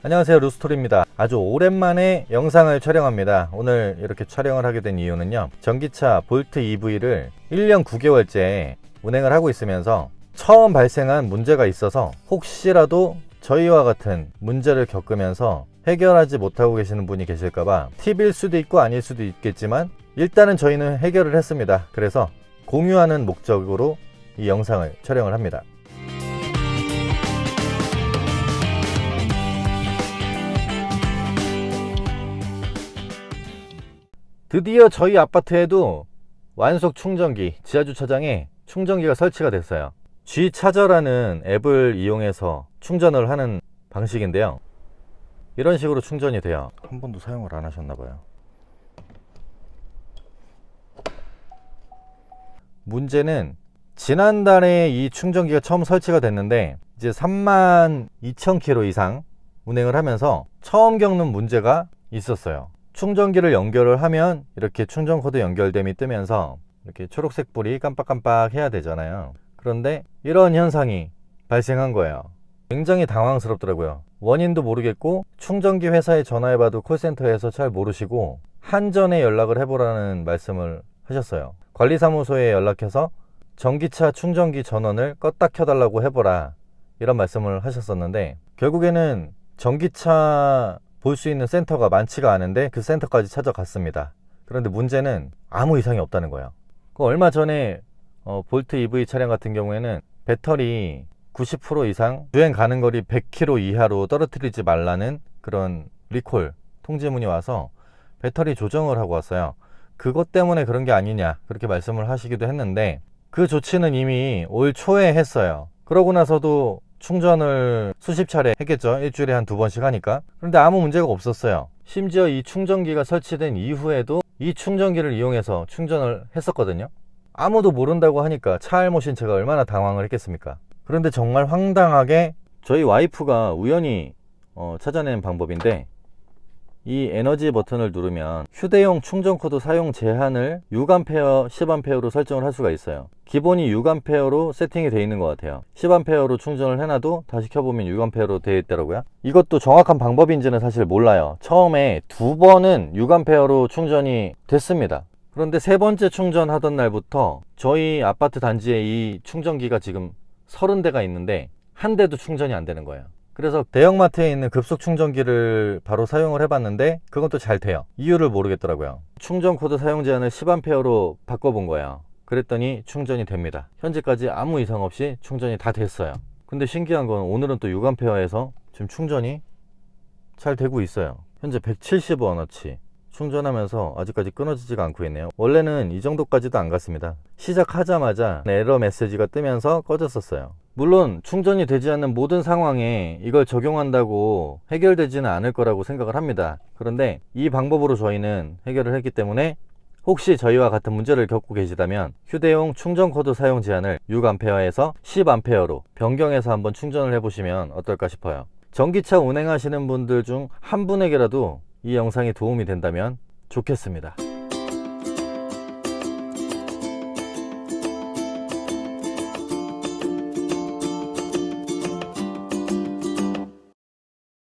안녕하세요, 루스토리입니다. 아주 오랜만에 영상을 촬영합니다. 오늘 이렇게 촬영을 하게 된 이유는요, 전기차 볼트 EV를 1년 9개월째 운행을 하고 있으면서 처음 발생한 문제가 있어서 혹시라도 저희와 같은 문제를 겪으면서 해결하지 못하고 계시는 분이 계실까봐 팁일 수도 있고 아닐 수도 있겠지만 일단은 저희는 해결을 했습니다. 그래서 공유하는 목적으로 이 영상을 촬영을 합니다. 드디어 저희 아파트에도 완속 충전기, 지하주차장에 충전기가 설치가 됐어요. G차저라는 앱을 이용해서 충전을 하는 방식인데요, 이런 식으로 충전이 돼요. 한 번도 사용을 안 하셨나봐요. 문제는 지난달에 이 충전기가 처음 설치가 됐는데 이제 32,000km 이상 운행을 하면서 처음 겪는 문제가 있었어요. 충전기를 연결을 하면 이렇게 충전 코드 연결됨이 뜨면서 이렇게 초록색 불이 깜빡깜빡 해야 되잖아요. 그런데 이런 현상이 발생한 거예요. 굉장히 당황스럽더라고요. 원인도 모르겠고 충전기 회사에 전화해봐도 콜센터에서 잘 모르시고 한전에 연락을 해보라는 말씀을 하셨어요. 관리사무소에 연락해서 전기차 충전기 전원을 껐다 켜달라고 해보라, 이런 말씀을 하셨었는데 결국에는 전기차 볼 수 있는 센터가 많지가 않은데 그 센터까지 찾아갔습니다. 그런데 문제는 아무 이상이 없다는 거예요. 얼마 전에 볼트 EV 차량 같은 경우에는 배터리 90% 이상 주행 가는 거리 100km 이하로 떨어뜨리지 말라는 그런 리콜 통지문이 와서 배터리 조정을 하고 왔어요. 그것 때문에 그런 게 아니냐, 그렇게 말씀을 하시기도 했는데 그 조치는 이미 올 초에 했어요. 그러고 나서도 충전을 수십 차례 했겠죠. 일주일에 한 2번씩 하니까. 그런데 아무 문제가 없었어요. 심지어 이 충전기가 설치된 이후에도 이 충전기를 이용해서 충전을 했었거든요. 아무도 모른다고 하니까 차 알못인 제가 얼마나 당황을 했겠습니까. 그런데 정말 황당하게 저희 와이프가 우연히 찾아낸 방법인데, 이 에너지 버튼을 누르면 휴대용 충전 코드 사용 제한을 6A, 10A로 설정을 할 수가 있어요. 기본이 6A로 세팅이 되어 있는 것 같아요. 10A로 충전을 해놔도 다시 켜보면 6A로 되어 있더라고요. 이것도 정확한 방법인지는 사실 몰라요. 처음에 2번은 6A로 충전이 됐습니다. 그런데 3번째 충전하던 날부터 저희 아파트 단지에 이 충전기가 지금 30대가 있는데 한 대도 충전이 안 되는 거예요. 그래서 대형마트에 있는 급속 충전기를 바로 사용을 해봤는데 그것도 잘 돼요. 이유를 모르겠더라고요. 충전 코드 사용 제한을 10A로 바꿔본 거예요. 그랬더니 충전이 됩니다. 현재까지 아무 이상 없이 충전이 다 됐어요. 근데 신기한 건 오늘은 또 6A에서 지금 충전이 잘 되고 있어요. 현재 170원어치 충전하면서 아직까지 끊어지지가 않고 있네요. 원래는 이 정도까지도 안 갔습니다. 시작하자마자 에러 메시지가 뜨면서 꺼졌었어요. 물론 충전이 되지 않는 모든 상황에 이걸 적용한다고 해결되지는 않을 거라고 생각을 합니다. 그런데 이 방법으로 저희는 해결을 했기 때문에 혹시 저희와 같은 문제를 겪고 계시다면 휴대용 충전 코드 사용 제한을 6A에서 10A로 변경해서 한번 충전을 해보시면 어떨까 싶어요. 전기차 운행하시는 분들 중 한 분에게라도 이 영상이 도움이 된다면 좋겠습니다.